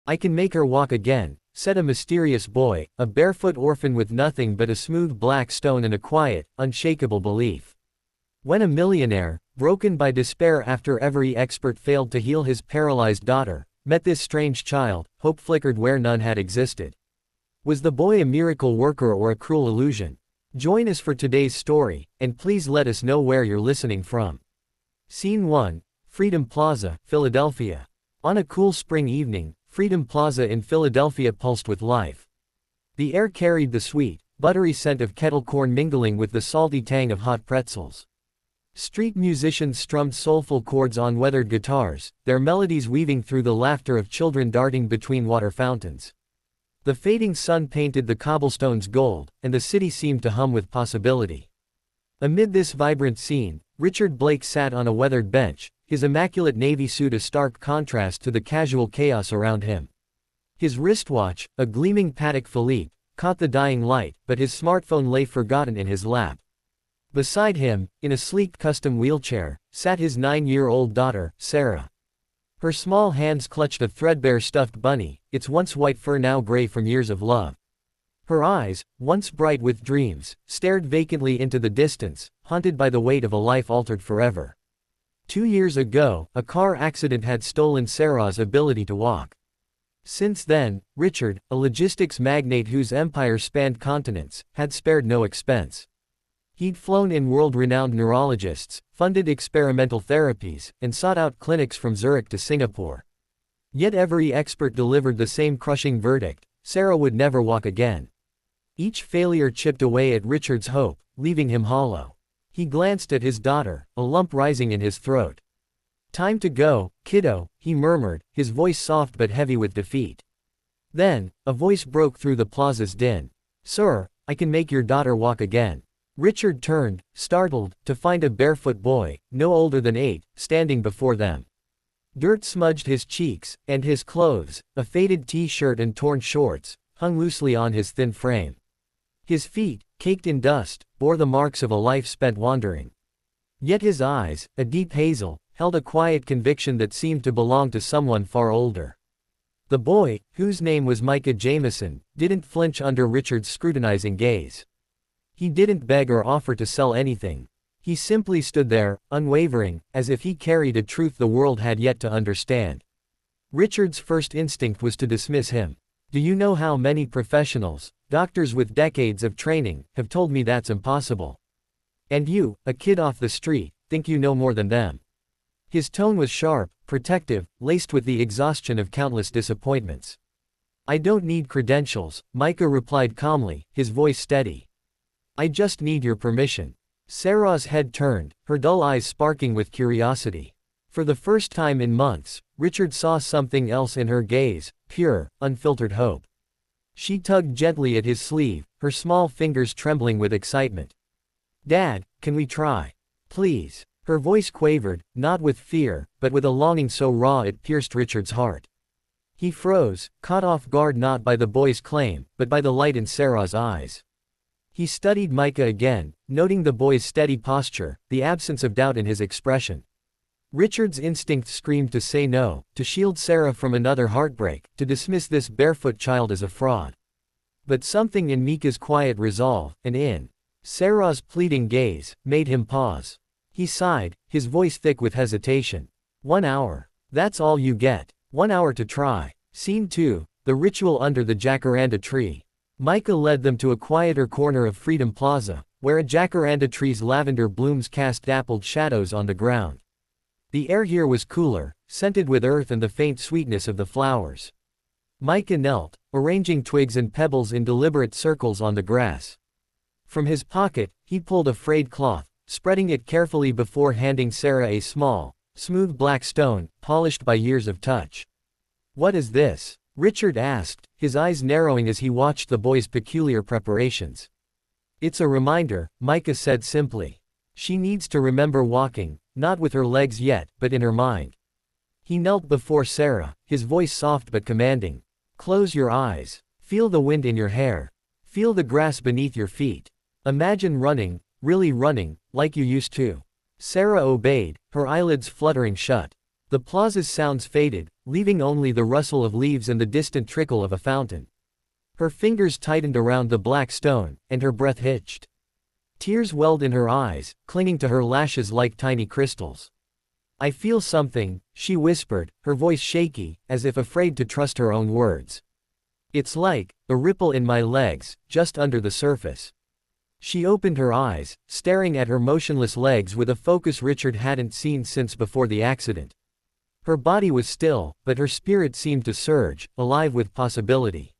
I can make her walk again, said a mysterious boy, a barefoot orphan with nothing but a smooth black stone and a quiet, unshakable belief. When a millionaire, broken by despair after every expert failed to heal his paralyzed daughter, met this strange child, hope flickered where none had existed. Was the boy a miracle worker or a cruel illusion? Join us for today's story, and please let us know where you're listening from. Scene 1, Freedom Plaza, Philadelphia. On a cool spring evening, Freedom Plaza in Philadelphia pulsed with life. The air carried the sweet, buttery scent of kettle corn mingling with the salty tang of hot pretzels. Street musicians strummed soulful chords on weathered guitars, their melodies weaving through the laughter of children darting between water fountains. The fading sun painted the cobblestones gold, and the city seemed to hum with possibility. Amid this vibrant scene, Richard Blake sat on a weathered bench, his immaculate navy suit a stark contrast to the casual chaos around him. His wristwatch, a gleaming Patek Philippe, caught the dying light, but his smartphone lay forgotten in his lap. Beside him, in a sleek custom wheelchair, sat his 9-year-old daughter, Sara. Her small hands clutched a threadbare stuffed bunny, its once white fur now gray from years of love. Her eyes, once bright with dreams, stared vacantly into the distance, haunted by the weight of a life altered forever. 2 years ago, a car accident had stolen Sara's ability to walk. Since then, Richard, a logistics magnate whose empire spanned continents, had spared no expense. He'd flown in world-renowned neurologists, funded experimental therapies, and sought out clinics from Zurich to Singapore. Yet every expert delivered the same crushing verdict: Sara would never walk again. Each failure chipped away at Richard's hope, leaving him hollow. He glanced at his daughter, a lump rising in his throat. "Time to go, kiddo," he murmured, his voice soft but heavy with defeat. Then, a voice broke through the plaza's din. "Sir, I can make your daughter walk again." Richard turned, startled, to find a barefoot boy, no older than 8, standing before them. Dirt smudged his cheeks, and his clothes, a faded t-shirt and torn shorts, hung loosely on his thin frame. His feet, caked in dust, bore the marks of a life spent wandering. Yet his eyes, a deep hazel, held a quiet conviction that seemed to belong to someone far older. The boy, whose name was Micah Jameson, didn't flinch under Richard's scrutinizing gaze. He didn't beg or offer to sell anything. He simply stood there, unwavering, as if he carried a truth the world had yet to understand. Richard's first instinct was to dismiss him. "Do you know how many professionals, doctors with decades of training, have told me that's impossible? And you, a kid off the street, think you know more than them." His tone was sharp, protective, laced with the exhaustion of countless disappointments. "I don't need credentials," Micah replied calmly, his voice steady. "I just need your permission." Sara's head turned, her dull eyes sparking with curiosity. For the first time in months, Richard saw something else in her gaze, pure, unfiltered hope. She tugged gently at his sleeve, her small fingers trembling with excitement. "Dad, can we try? Please." Her voice quavered, not with fear, but with a longing so raw it pierced Richard's heart. He froze, caught off guard not by the boy's claim, but by the light in Sara's eyes. He studied Micah again, noting the boy's steady posture, the absence of doubt in his expression. Richard's instinct screamed to say no, to shield Sara from another heartbreak, to dismiss this barefoot child as a fraud. But something in Micah's quiet resolve, and in Sara's pleading gaze, made him pause. He sighed, his voice thick with hesitation. 1 hour. That's all you get. 1 hour to try. Scene 2, the ritual under the jacaranda tree. Micah led them to a quieter corner of Freedom Plaza, where a jacaranda tree's lavender blooms cast dappled shadows on the ground. The air here was cooler, scented with earth and the faint sweetness of the flowers. Micah knelt, arranging twigs and pebbles in deliberate circles on the grass. From his pocket, he pulled a frayed cloth, spreading it carefully before handing Sara a small, smooth black stone, polished by years of touch. "What is this?" Richard asked, his eyes narrowing as he watched the boy's peculiar preparations. "It's a reminder," Micah said simply. "She needs to remember walking, not with her legs yet, but in her mind." He knelt before Sara, his voice soft but commanding. "Close your eyes. Feel the wind in your hair. Feel the grass beneath your feet. Imagine running, really running, like you used to." Sara obeyed, her eyelids fluttering shut. The plaza's sounds faded, leaving only the rustle of leaves and the distant trickle of a fountain. Her fingers tightened around the black stone, and her breath hitched. Tears welled in her eyes, clinging to her lashes like tiny crystals. "I feel something," she whispered, her voice shaky, as if afraid to trust her own words. "It's like a ripple in my legs, just under the surface." She opened her eyes, staring at her motionless legs with a focus Richard hadn't seen since before the accident. Her body was still, but her spirit seemed to surge, alive with possibility.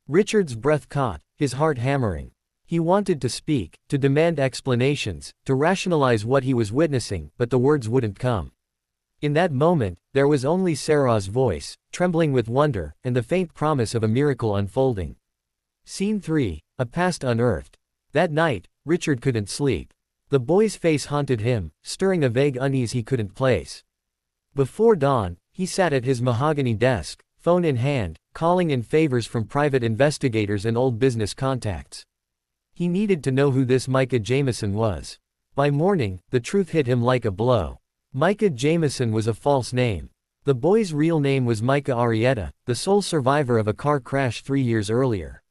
Richard's breath caught, his heart hammering. He wanted to speak, to demand explanations, to rationalize what he was witnessing, but the words wouldn't come. In that moment, there was only Sara's voice, trembling with wonder, and the faint promise of a miracle unfolding. Scene 3, a past unearthed. That night, Richard couldn't sleep. The boy's face haunted him, stirring a vague unease he couldn't place. Before dawn, he sat at his mahogany desk, phone in hand, calling in favors from private investigators and old business contacts. He needed to know who this Micah Jameson was. By morning, the truth hit him like a blow. Micah Jameson was a false name. The boy's real name was Micah Arrieta, the sole survivor of a car crash 3 years earlier.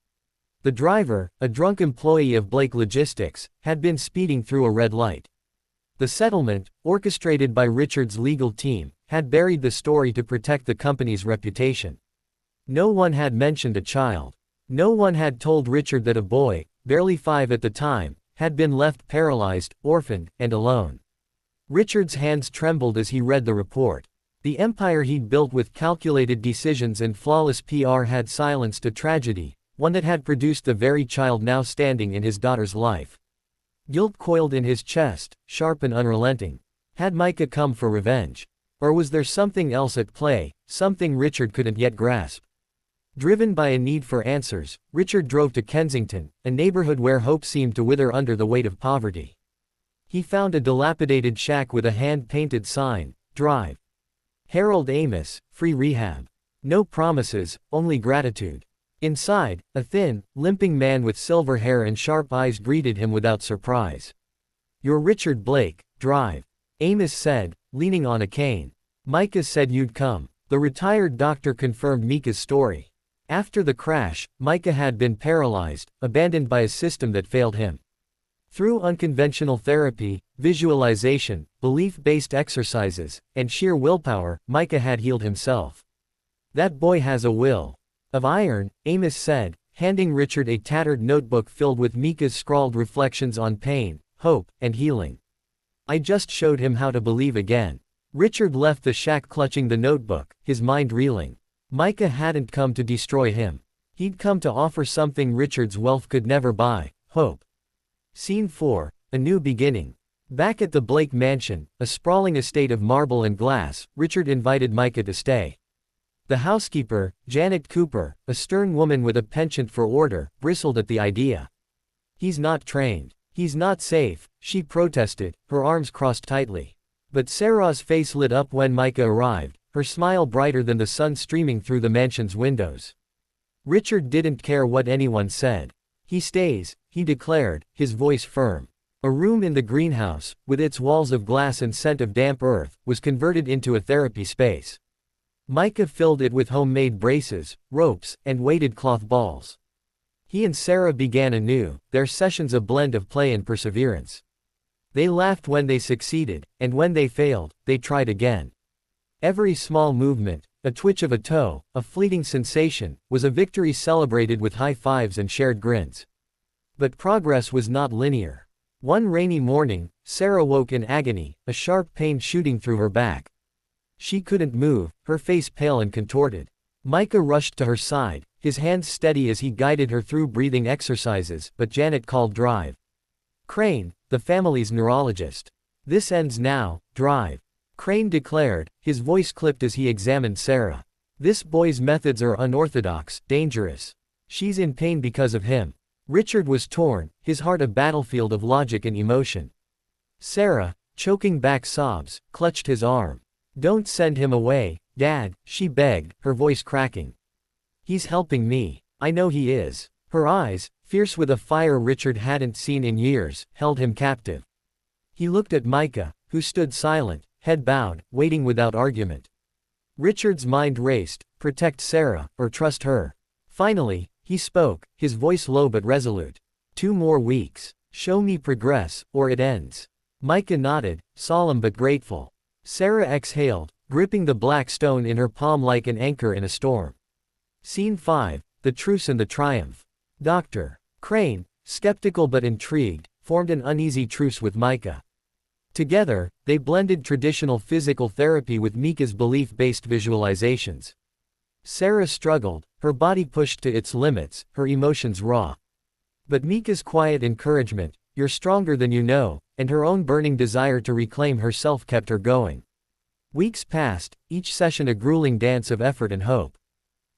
The driver, a drunk employee of Blake Logistics, had been speeding through a red light. The settlement, orchestrated by Richard's legal team, had buried the story to protect the company's reputation. No one had mentioned a child. No one had told Richard that a boy, barely 5 at the time, had been left paralyzed, orphaned, and alone. Richard's hands trembled as he read the report. The empire he'd built with calculated decisions and flawless PR had silenced a tragedy, one that had produced the very child now standing in his daughter's life. Guilt coiled in his chest, sharp and unrelenting. Had Micah come for revenge? Or was there something else at play, something Richard couldn't yet grasp? Driven by a need for answers, Richard drove to Kensington, a neighborhood where hope seemed to wither under the weight of poverty. He found a dilapidated shack with a hand-painted sign, "Drive. Harold Amos, free rehab." No promises, only gratitude. Inside, a thin, limping man with silver hair and sharp eyes greeted him without surprise. "You're Richard Blake, drive," Amos said, leaning on a cane. "Micah said you'd come." The retired doctor confirmed Micah's story. After the crash, Micah had been paralyzed, abandoned by a system that failed him. Through unconventional therapy, visualization, belief-based exercises, and sheer willpower, Micah had healed himself. "That boy has a will of iron," Amos said, handing Richard a tattered notebook filled with Micah's scrawled reflections on pain, hope, and healing. "I just showed him how to believe again." Richard left the shack clutching the notebook, his mind reeling. Micah hadn't come to destroy him. He'd come to offer something Richard's wealth could never buy: hope. Scene 4, a new beginning. Back at the Blake mansion, a sprawling estate of marble and glass, Richard invited Micah to stay. The housekeeper, Janet Cooper, a stern woman with a penchant for order, bristled at the idea. "He's not trained. He's not safe," she protested, her arms crossed tightly. But Sara's face lit up when Micah arrived, her smile brighter than the sun streaming through the mansion's windows. Richard didn't care what anyone said. "He stays," he declared, his voice firm. A room in the greenhouse, with its walls of glass and scent of damp earth, was converted into a therapy space. Micah filled it with homemade braces, ropes, and weighted cloth balls. He and Sara began anew, their sessions a blend of play and perseverance. They laughed when they succeeded, and when they failed, they tried again. Every small movement, a twitch of a toe, a fleeting sensation, was a victory celebrated with high fives and shared grins. But progress was not linear. One rainy morning, Sara woke in agony, a sharp pain shooting through her back. She couldn't move, her face pale and contorted. Micah rushed to her side, his hands steady as he guided her through breathing exercises, but Janet called drive. "Crane, the family's neurologist. This ends now, drive," Crane declared, his voice clipped as he examined Sara. "This boy's methods are unorthodox, dangerous. She's in pain because of him." Richard was torn, his heart a battlefield of logic and emotion. Sara, choking back sobs, clutched his arm. "Don't send him away, Dad," she begged, her voice cracking. "He's helping me. I know he is." Her eyes, fierce with a fire Richard hadn't seen in years, held him captive. He looked at Micah, who stood silent, head bowed, waiting without argument. Richard's mind raced, protect Sara, or trust her. Finally, he spoke, his voice low but resolute. 2 more weeks. Show me progress, or it ends. Micah nodded, solemn but grateful. Sara exhaled, gripping the black stone in her palm like an anchor in a storm. Scene 5, the truce and the triumph. Dr. Crane, skeptical but intrigued, formed an uneasy truce with Micah. Together, they blended traditional physical therapy with Micah's belief-based visualizations. Sara struggled, her body pushed to its limits, her emotions raw. But Micah's quiet encouragement, "You're stronger than you know," and her own burning desire to reclaim herself kept her going. Weeks passed, each session a grueling dance of effort and hope.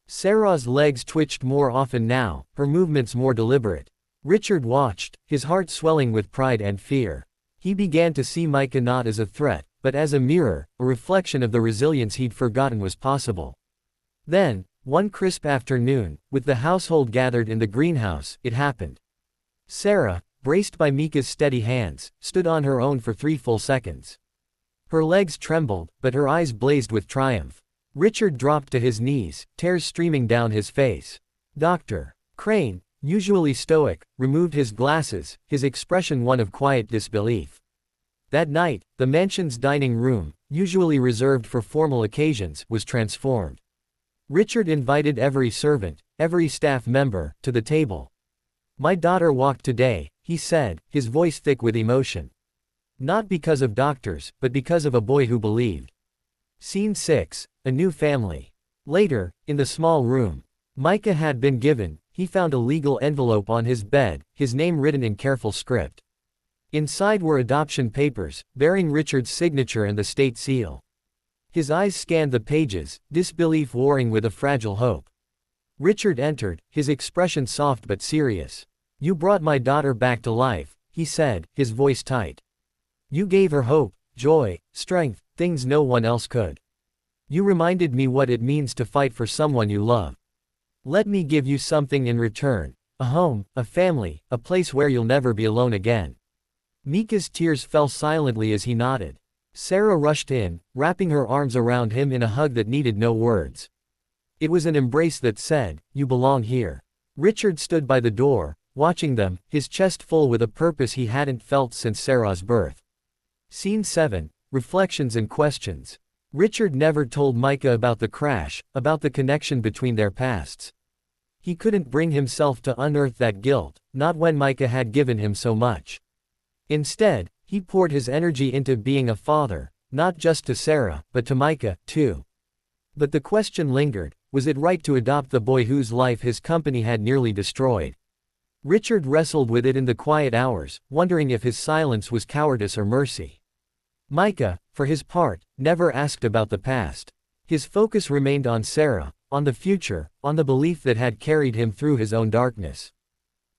Sara's legs twitched more often now, her movements more deliberate. Richard watched, his heart swelling with pride and fear. He began to see Micah not as a threat, but as a mirror, a reflection of the resilience he'd forgotten was possible. Then, one crisp afternoon, with the household gathered in the greenhouse, it happened. Sara, braced by Micah's steady hands, stood on her own for 3 full seconds. Her legs trembled, but her eyes blazed with triumph. Richard dropped to his knees, tears streaming down his face. Dr. Crane, usually stoic, removed his glasses, his expression one of quiet disbelief. That night, the mansion's dining room, usually reserved for formal occasions, was transformed. Richard invited every servant, every staff member, to the table. "My daughter walked today," he said, his voice thick with emotion. Not because of doctors, but because of a boy who believed. Scene 6, a new family. Later, in the small room Micah had been given, he found a legal envelope on his bed, his name written in careful script. Inside were adoption papers, bearing Richard's signature and the state seal. His eyes scanned the pages, disbelief warring with a fragile hope. Richard entered, his expression soft but serious. "You brought my daughter back to life," he said, his voice tight. "You gave her hope, joy, strength, things no one else could. You reminded me what it means to fight for someone you love. Let me give you something in return. A home, a family, a place where you'll never be alone again." Micah's tears fell silently as he nodded. Sara rushed in, wrapping her arms around him in a hug that needed no words. It was an embrace that said, "You belong here." Richard stood by the door, watching them, his chest full with a purpose he hadn't felt since Sara's birth. Scene 7, reflections and questions. Richard never told Micah about the crash, about the connection between their pasts. He couldn't bring himself to unearth that guilt, not when Micah had given him so much. Instead, he poured his energy into being a father, not just to Sara, but to Micah, too. But the question lingered, was it right to adopt the boy whose life his company had nearly destroyed? Richard wrestled with it in the quiet hours, wondering if his silence was cowardice or mercy. Micah, for his part, never asked about the past. His focus remained on Sara, on the future, on the belief that had carried him through his own darkness.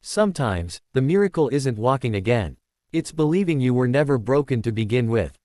Sometimes, the miracle isn't walking again. It's believing you were never broken to begin with.